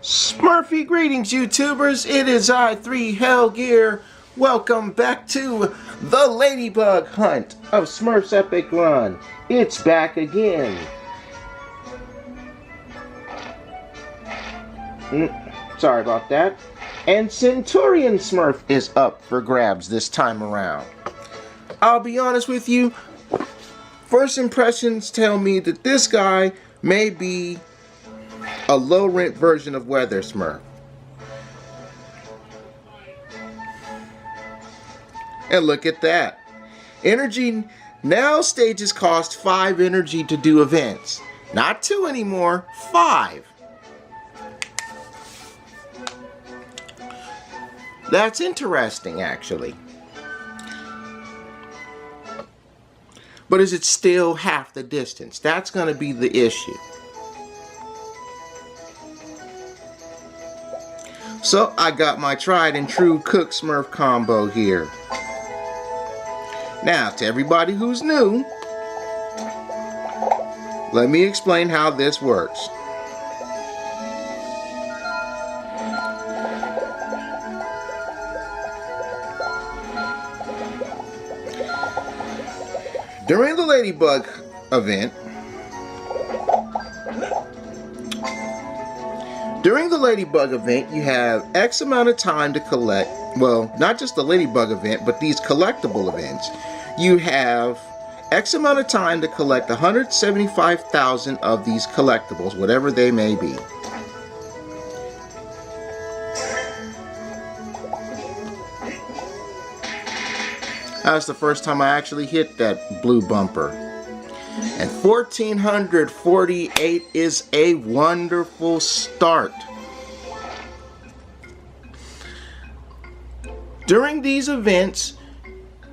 Smurfy greetings, YouTubers. It is I, 3 Hell Gear. Welcome back to the Ladybug Hunt of Smurfs Epic Run. It's back again. Sorry about that. And Centurion Smurf is up for grabs this time around. I'll be honest with you, first impressions tell me that this guy may be a low-rent version of Weather Smurf. And look at that. Energy, now stages cost 5 energy to do events. Not 2 anymore, 5. That's interesting, actually. But is it still half the distance? That's going to be the issue. So I got my tried and true Cook Smurf combo here. Now, to everybody who's new, let me explain how this works. During the Ladybug event, you have X amount of time to collect, well, not just the Ladybug event, but these collectible events. You have X amount of time to collect 175,000 of these collectibles, whatever they may be. That's the first time I actually hit that blue bumper. And 1448 is a wonderful start. During these events,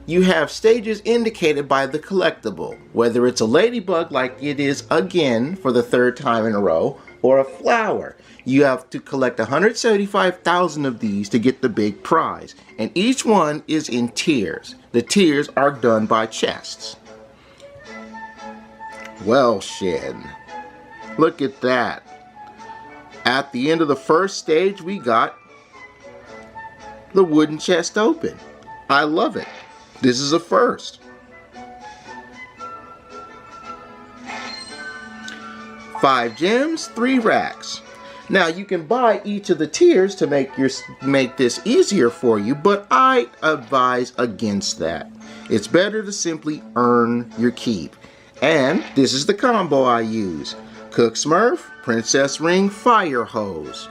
you have stages indicated by the collectible, whether it's a ladybug like it is again for the 3rd time in a row, or a flower. You have to collect 175,000 of these to get the big prize, and each one is in tiers. The tiers are done by chests. Well, shit. Look at that. At the end of the first stage, we got the wooden chest open. I love it. This is a first. 5 gems, 3 racks. Now you can buy each of the tiers to make this easier for you, but I advise against that. It's better to simply earn your keep. And this is the combo I use. Cook Smurf, Princess Ring, Fire Hose.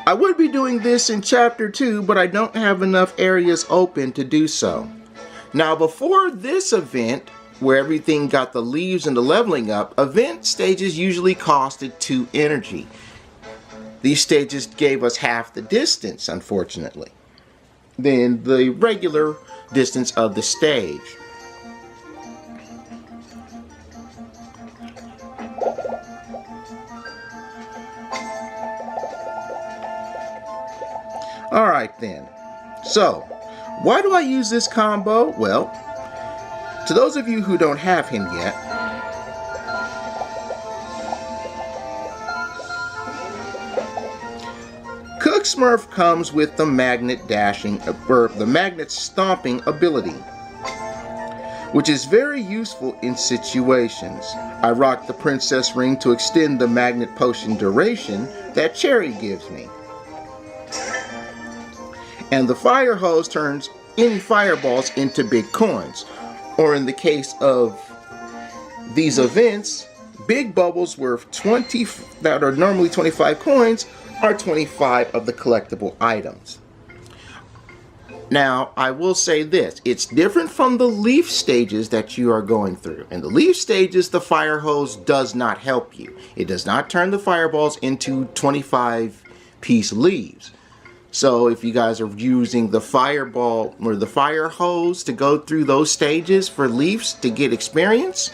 I would be doing this in Chapter 2, but I don't have enough areas open to do so. Now before this event, where everything got the leaves and the leveling up, event stages usually costed 2 energy. These stages gave us half the distance, unfortunately, than the regular distance of the stage. Alright then, so why do I use this combo? Well, to those of you who don't have him yet, Cook Smurf comes with the magnet dashing, or the magnet stomping ability, which is very useful in situations. I rock the Princess Ring to extend the magnet potion duration that Cherry gives me. And the Fire Hose turns any fireballs into big coins. Or in the case of these events, big bubbles worth 20 that are normally 25 coins are 25 of the collectible items. Now, I will say this, it's different from the leaf stages that you are going through. In the leaf stages, the Fire Hose does not help you. It does not turn the fireballs into 25-piece leaves. So if you guys are using the fireball or the Fire Hose to go through those stages for leaves to get experience,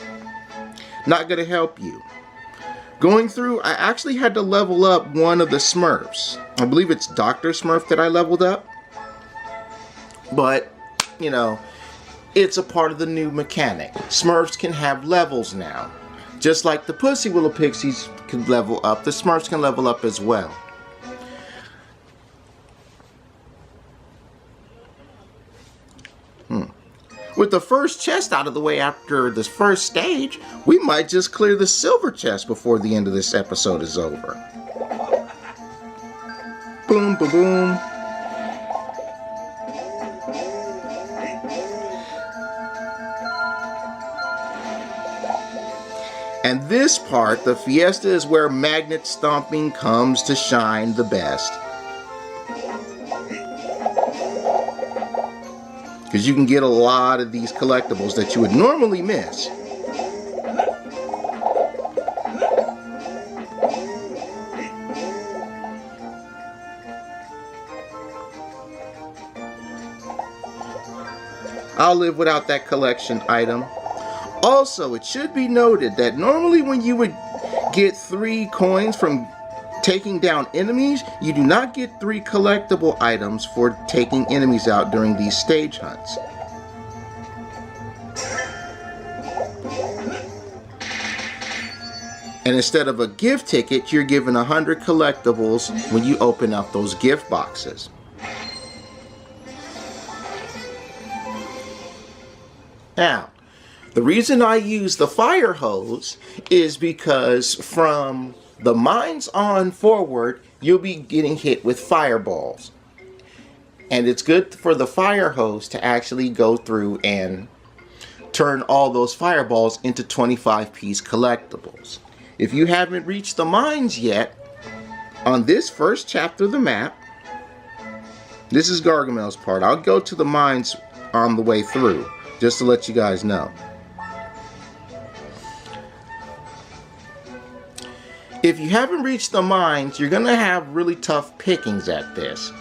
not going to help you. Going through, I actually had to level up one of the Smurfs. I believe it's Dr. Smurf that I leveled up. But, you know, it's a part of the new mechanic. Smurfs can have levels now. Just like the Pussy Willow Pixies can level up, the Smurfs can level up as well. With the first chest out of the way after this first stage, we might just clear the silver chest before the end of this episode is over. Boom, boom, boom. And this part, the Fiesta, is where magnet stomping comes to shine the best. Because you can get a lot of these collectibles that you would normally miss. I'll live without that collection item. Also, it should be noted that normally when you would get 3 coins from taking down enemies, you do not get 3 collectible items for taking enemies out during these stage hunts. And instead of a gift ticket, you're given 100 collectibles when you open up those gift boxes. Now, the reason I use the fire hose is because from the mines on forward, you'll be getting hit with fireballs. And it's good for the fire hose to actually go through and turn all those fireballs into 25-piece collectibles. If you haven't reached the mines yet, on this first chapter of the map, this is Gargamel's part. I'll go to the mines on the way through, just to let you guys know. If you haven't reached the mines, you're gonna have really tough pickings at this.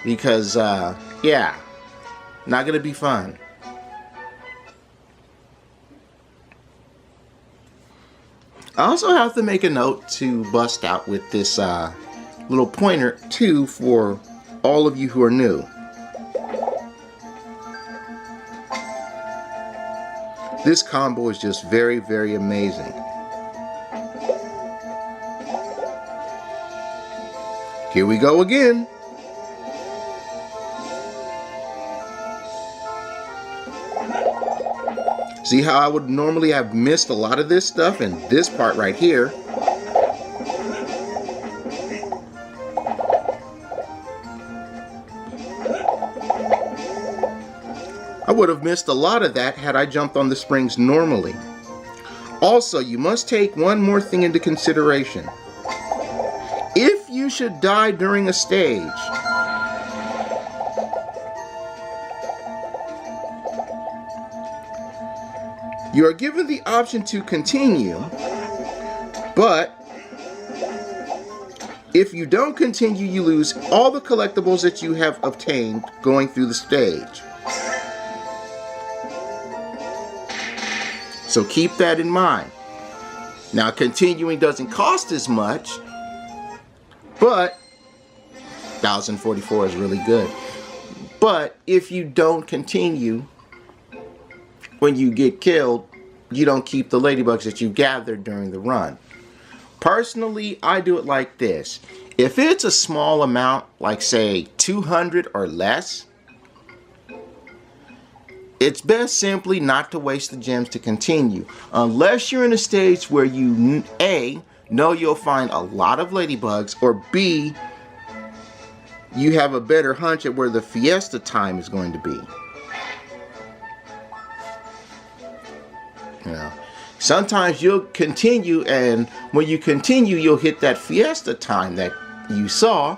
Because, yeah, not gonna be fun. I also have to make a note to bust out with this little pointer too for all of you who are new. This combo is just very, very amazing. Here we go again. See how I would normally have missed a lot of this stuff in this part right here. I would have missed a lot of that had I jumped on the springs normally. Also, you must take one more thing into consideration. If you should die during a stage, you are given the option to continue, but if you don't continue, you lose all the collectibles that you have obtained going through the stage. So keep that in mind. Now, continuing doesn't cost as much, but 1044 is really good. But if you don't continue, when you get killed, you don't keep the ladybugs that you gathered during the run. Personally, I do it like this. If it's a small amount, like say 200 or less, it's best simply not to waste the gems to continue. Unless you're in a stage where you A, know you'll find a lot of ladybugs, or B, you have a better hunch at where the fiesta time is going to be. You know, sometimes you'll continue, and when you continue, you'll hit that fiesta time that you saw,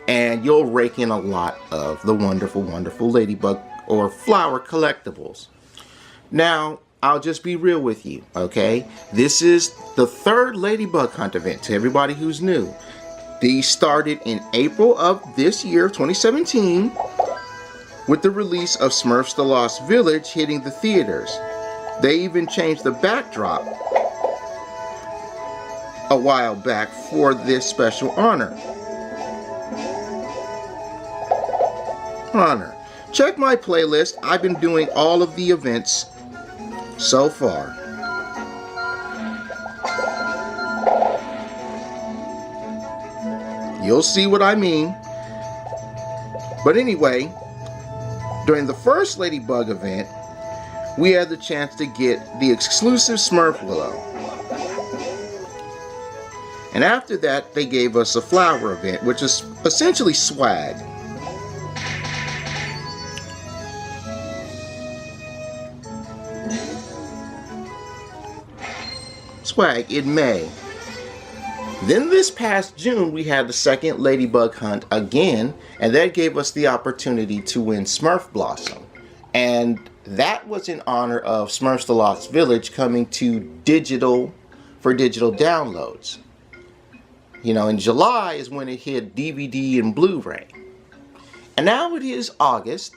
and you'll rake in a lot of the wonderful, wonderful ladybug or flower collectibles. Now, I'll just be real with you, okay? This is the 3rd ladybug hunt event to everybody who's new. These started in April of this year, 2017, with the release of Smurfs: The Lost Village hitting the theaters. They even changed the backdrop a while back for this special honor. Check my playlist. I've been doing all of the events so far. You'll see what I mean. But anyway, during the first Ladybug event, we had the chance to get the exclusive Smurf Willow. And after that, they gave us a flower event, which is essentially swag. Swag in May. Then this past June, we had the second Ladybug hunt again, and that gave us the opportunity to win Smurf Blossom. And that was in honor of Smurfs the Lost Village coming to digital for digital downloads. You know, in July is when it hit DVD and Blu-ray. And now it is August.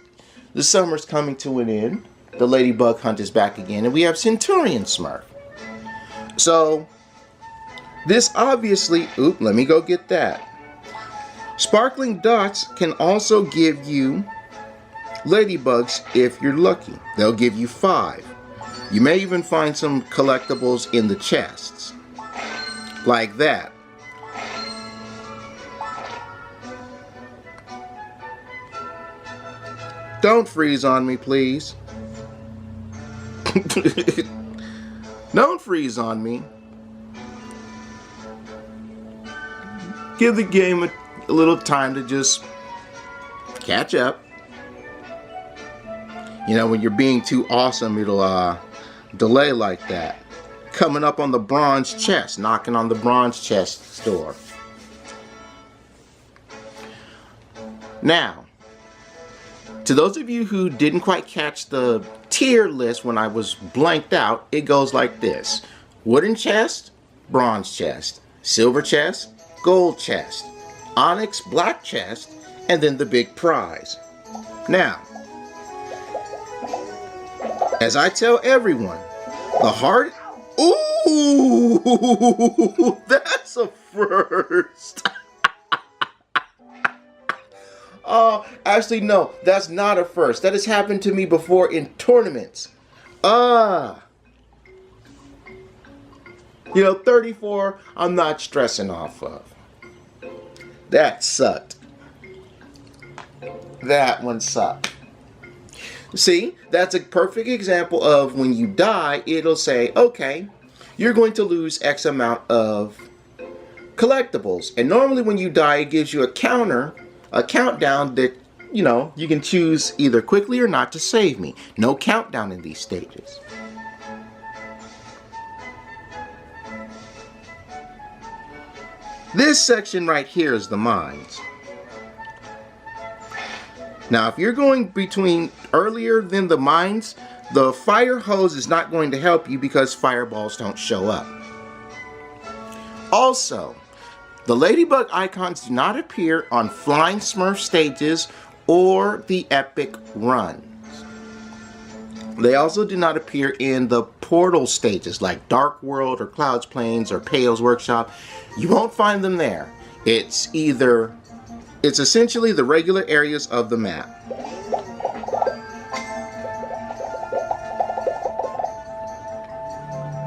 The summer's coming to an end. The Ladybug hunt is back again, and we have Centurion Smurf. So, this obviously, let me go get that. Sparkling Dots can also give you Ladybugs if you're lucky. They'll give you 5. You may even find some collectibles in the chests. Like that. Don't freeze on me, please. Don't freeze on me. Give the game a little time to just catch up. You know, when you're being too awesome, it'll delay like that. Coming up on the bronze chest, knocking on the bronze chest door. Now, to those of you who didn't quite catch the tier list when I was blanked out, it goes like this. Wooden chest, bronze chest, silver chest, gold chest, onyx black chest, and then the big prize. Now, as I tell everyone, the hard... Ooh! That's a first! Oh, actually, no, that's not a first. That has happened to me before in tournaments. You know, 34, I'm not stressing off of. That sucked. That one sucked. See, that's a perfect example of when you die, it'll say, okay, you're going to lose X amount of collectibles. And normally when you die, it gives you a countdown that, you know, you can choose either quickly or not to save me. No countdown in these stages. This section right here is the mines. Now, if you're going between earlier than the mines, the fire hose is not going to help you because fireballs don't show up. Also, the Ladybug icons do not appear on Flying Smurf stages or the Epic runs. They also do not appear in the portal stages like Dark World or Cloud's Plains or Pale's Workshop. You won't find them there. It's essentially the regular areas of the map.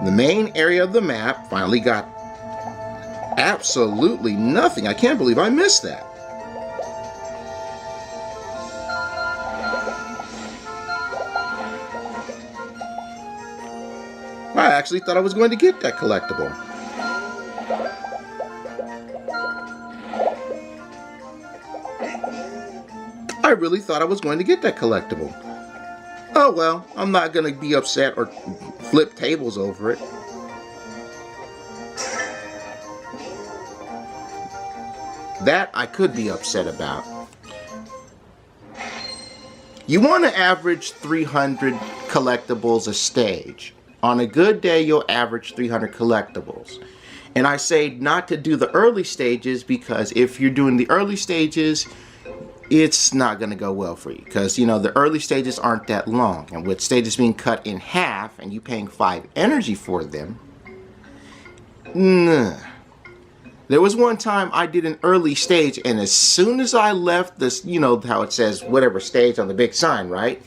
The main area of the map finally got absolutely nothing. I can't believe I missed that. I actually thought I was going to get that collectible. I really thought I was going to get that collectible. Oh well, I'm not going to be upset or flip tables over it. That I could be upset about. You want to average 300 collectibles a stage. On a good day, you'll average 300 collectibles. And I say not to do the early stages because if you're doing the early stages, it's not going to go well for you. Because, you know, the early stages aren't that long. And with stages being cut in half and you paying 5 energy for them, nah. There was one time I did an early stage, and as soon as I left this, you know how it says whatever stage on the big sign, right?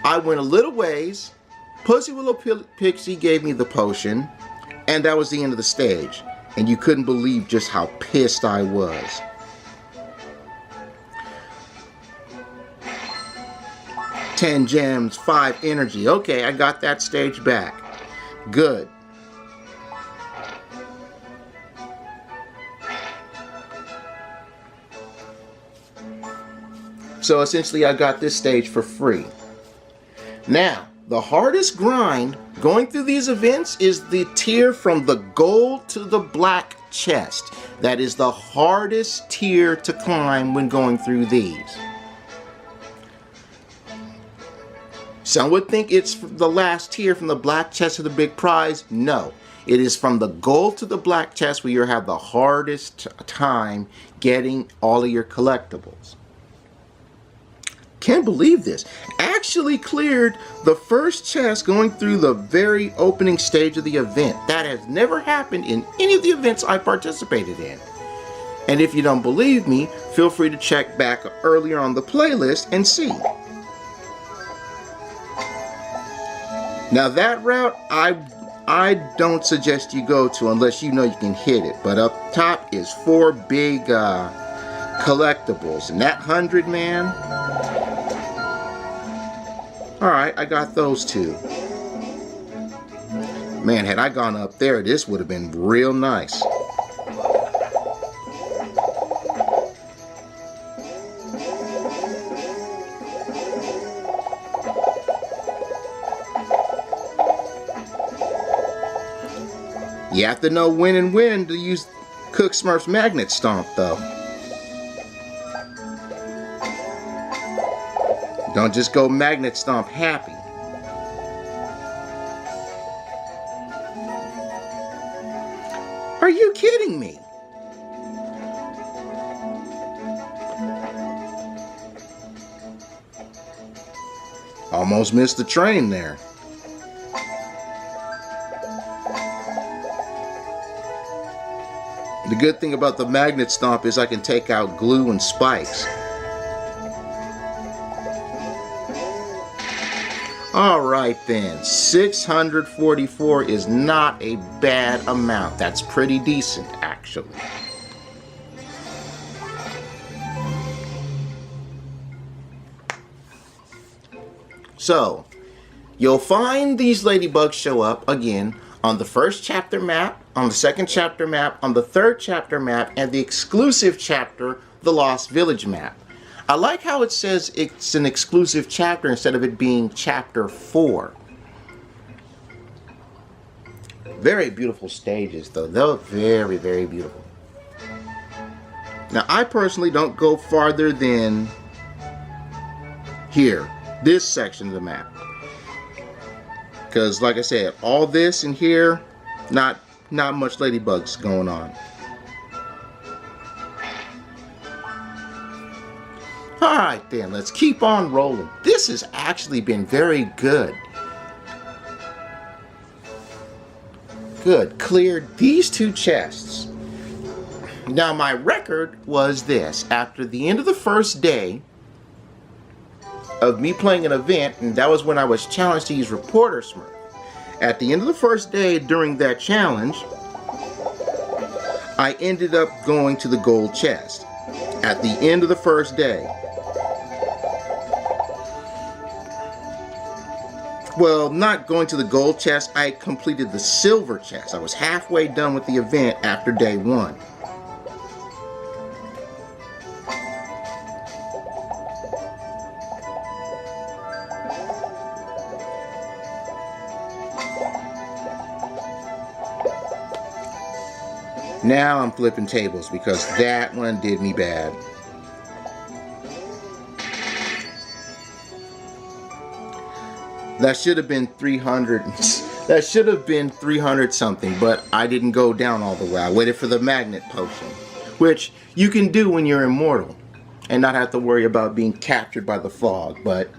I went a little ways, Pussy Willow Pixie gave me the potion, and that was the end of the stage. And you couldn't believe just how pissed I was. "10 gems, 5 energy." Okay, I got that stage back. Good. So essentially I got this stage for free. Now, the hardest grind going through these events is the tier from the gold to the black chest. That is the hardest tier to climb when going through these. Some would think it's the last tier from the black chest to the big prize. No, it is from the gold to the black chest where you have the hardest time getting all of your collectibles. Can't believe this. Actually cleared the first chest going through the very opening stage of the event. That has never happened in any of the events I participated in. And if you don't believe me, feel free to check back earlier on the playlist and see. Now that route, I don't suggest you go to unless you know you can hit it. But up top is 4 big collectibles. And that 100, man. Alright, I got those 2. Man, had I gone up there, this would have been real nice. You have to know when and when to use Cook Smurf's Magnet Stomp, though. Don't just go Magnet Stomp happy. Are you kidding me? Almost missed the train there. The good thing about the Magnet Stomp is I can take out glue and spikes. Alright then, 644 is not a bad amount. That's pretty decent, actually. So, you'll find these ladybugs show up again on the first chapter map, on the second chapter map, on the third chapter map, and the exclusive chapter, the Lost Village map. I like how it says it's an exclusive chapter instead of it being chapter 4. Very beautiful stages though. They're very, very beautiful. Now I personally don't go farther than here, this section of the map. Because like I said, all this in here, not much ladybugs going on. Alright then, let's keep on rolling. This has actually been very good. Good, cleared these 2 chests. Now my record was this. After the end of the first day of me playing an event, and that was when I was challenged to use Reporter Smurf. At the end of the first day during that challenge, I ended up going to the gold chest. At the end of the first day. Well, not going to the gold chest, I completed the silver chest. I was halfway done with the event after day 1. Now I'm flipping tables because that one did me bad. That should have been 300. That should have been 300 something, but I didn't go down all the way. I waited for the magnet potion, which you can do when you're immortal and not have to worry about being captured by the fog. But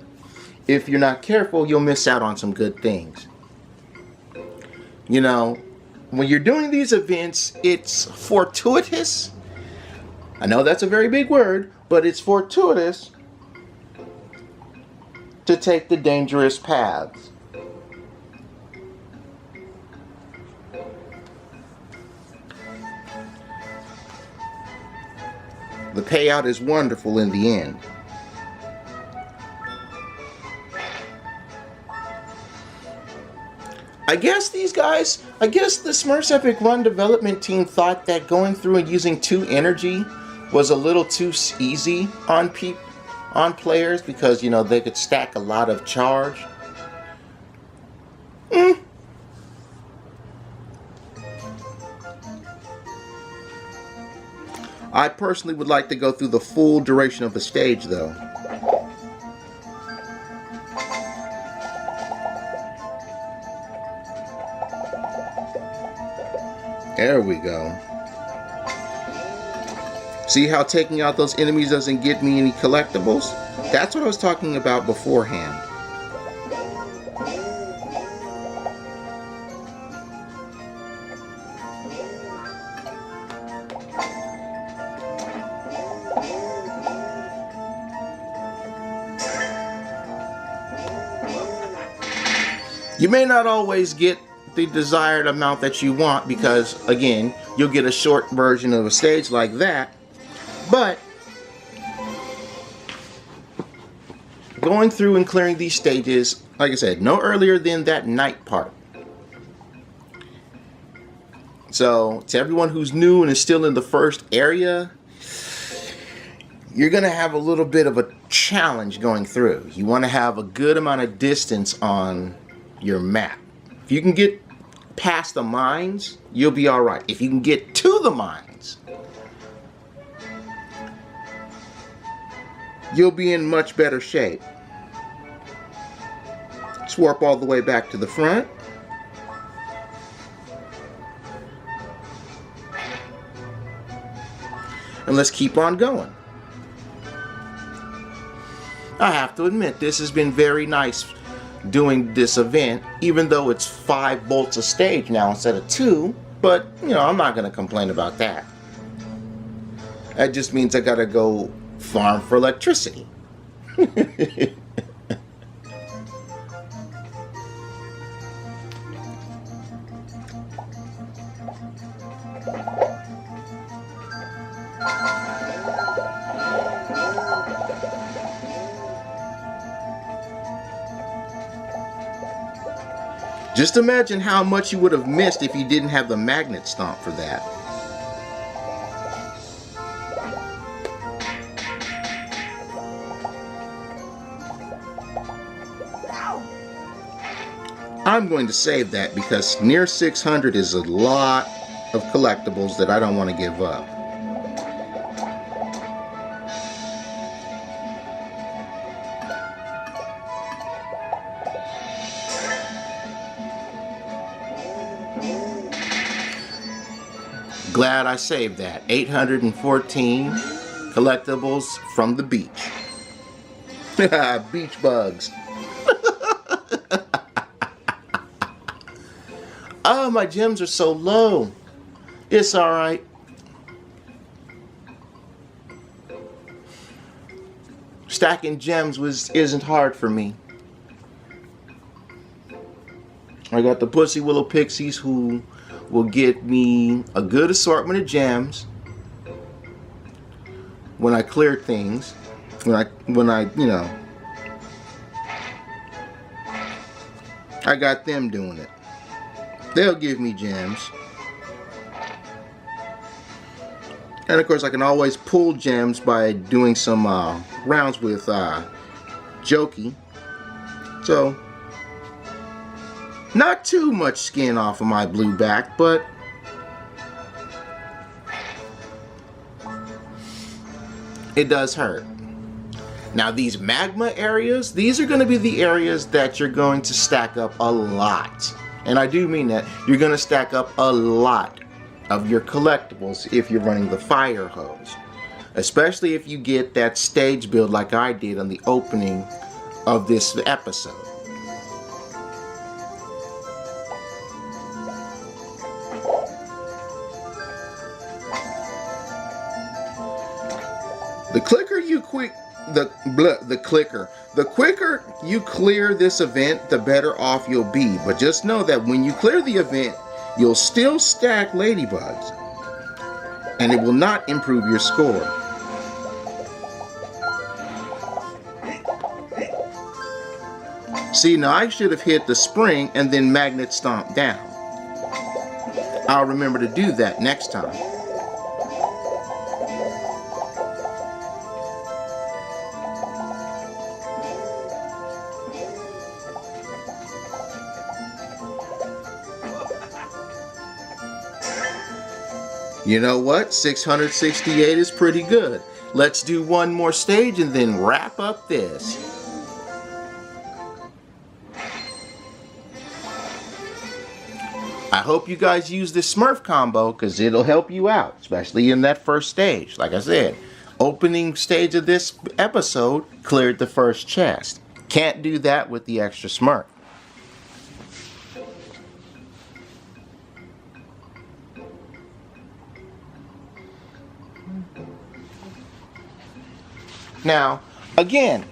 if you're not careful, you'll miss out on some good things. You know, when you're doing these events, it's fortuitous. I know that's a very big word, but it's fortuitous to take the dangerous paths. The payout is wonderful in the end. I guess the Smurfs Epic Run development team thought that going through and using 2 energy was a little too easy on players because, you know, they could stack a lot of charge. I personally would like to go through the full duration of the stage, though. There we go. See how taking out those enemies doesn't get me any collectibles? That's what I was talking about beforehand. You may not always get the desired amount that you want because, again, you'll get a short version of a stage like that, but going through and clearing these stages, like I said, no earlier than that night part. So to everyone who's new and is still in the first area, you're gonna have a little bit of a challenge going through. You want to have a good amount of distance on your map. If you can get past the mines, you'll be all right. If you can get to the mines, you'll be in much better shape. Let's warp all the way back to the front. And let's keep on going. I have to admit, this has been very nice doing this event, even though it's 5 bolts a stage now instead of 2, but you know, I'm not gonna complain about that. That just means I gotta go farm for electricity. Just imagine how much you would have missed if you didn't have the magnet stomp for that. I'm going to save that because near 600 is a lot of collectibles that I don't want to give up. Glad I saved that. 814 collectibles from the beach. Beach bugs. Oh, my gems are so low. It's alright. Stacking gems isn't hard for me. I got the Pussy Willow Pixies who will get me a good assortment of gems when I clear things, when I you know, I got them doing it. They'll give me gems. And of course I can always pull gems by doing some rounds with Jokey. So not too much skin off of my blue back, but it does hurt. Now these magma areas, these are going to be the areas that you're going to stack up a lot. And I do mean that. You're going to stack up a lot of your collectibles if you're running the fire hose. Especially if you get that stage build like I did on the opening of this episode. The quicker you clear this event, the better off you'll be. But just know that when you clear the event, you'll still stack ladybugs, and it will not improve your score. See, now I should have hit the spring and then magnet stomp down. I'll remember to do that next time. You know what? 668 is pretty good. Let's do one more stage and then wrap up this. I hope you guys use this Smurf combo because it'll help you out, especially in that first stage. Like I said, opening stage of this episode cleared the first chest. Can't do that with the extra Smurf. Now, again,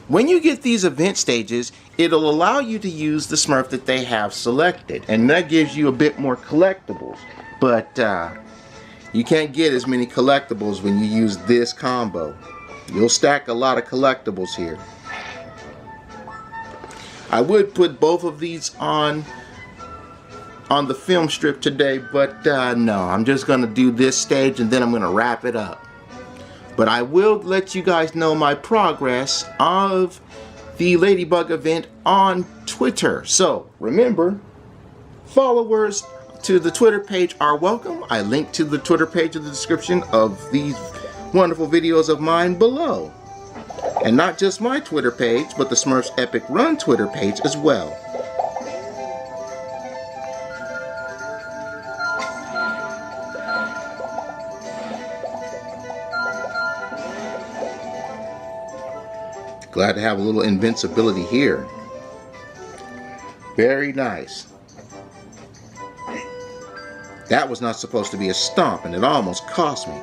when you get these event stages, it'll allow you to use the Smurf that they have selected, and that gives you a bit more collectibles. But you can't get as many collectibles when you use this combo. You'll stack a lot of collectibles here. I would put both of these on the film strip today, but no, I'm just going to do this stage and then I'm going to wrap it up. But I will let you guys know my progress of the Ladybug event on Twitter. So remember, followers to the Twitter page are welcome. I link to the Twitter page in the description of these wonderful videos of mine below. And not just my Twitter page, but the Smurfs Epic Run Twitter page as well. Glad to have a little invincibility here. Very nice. That was not supposed to be a stomp, and it almost cost me.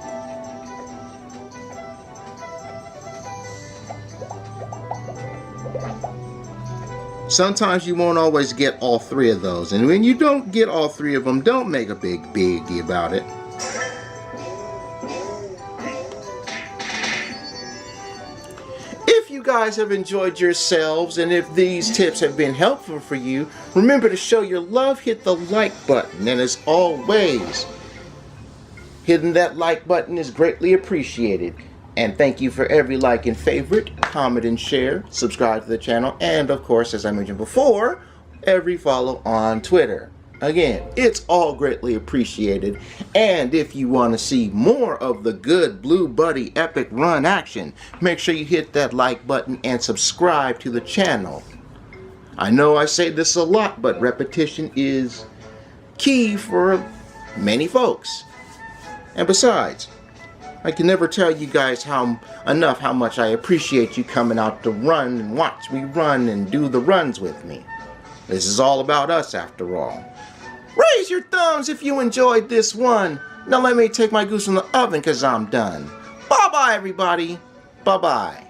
Sometimes you won't always get all three of those, and when you don't get all three of them, don't make a big biggie about it. If you guys have enjoyed yourselves and if these tips have been helpful for you, remember to show your love, hit the like button, and as always, hitting that like button is greatly appreciated. And thank you for every like and favorite, comment and share, subscribe to the channel, and of course, as I mentioned before, every follow on Twitter. Again, it's all greatly appreciated. And if you want to see more of the good Blue Buddy Epic Run action, make sure you hit that like button and subscribe to the channel. I know I say this a lot, but repetition is key for many folks. And besides, I can never tell you guys how much I appreciate you coming out to run and watch me run and do the runs with me. This is all about us after all. Raise your thumbs if you enjoyed this one. Now let me take my goose from the oven because I'm done. Bye-bye, everybody. Bye-bye.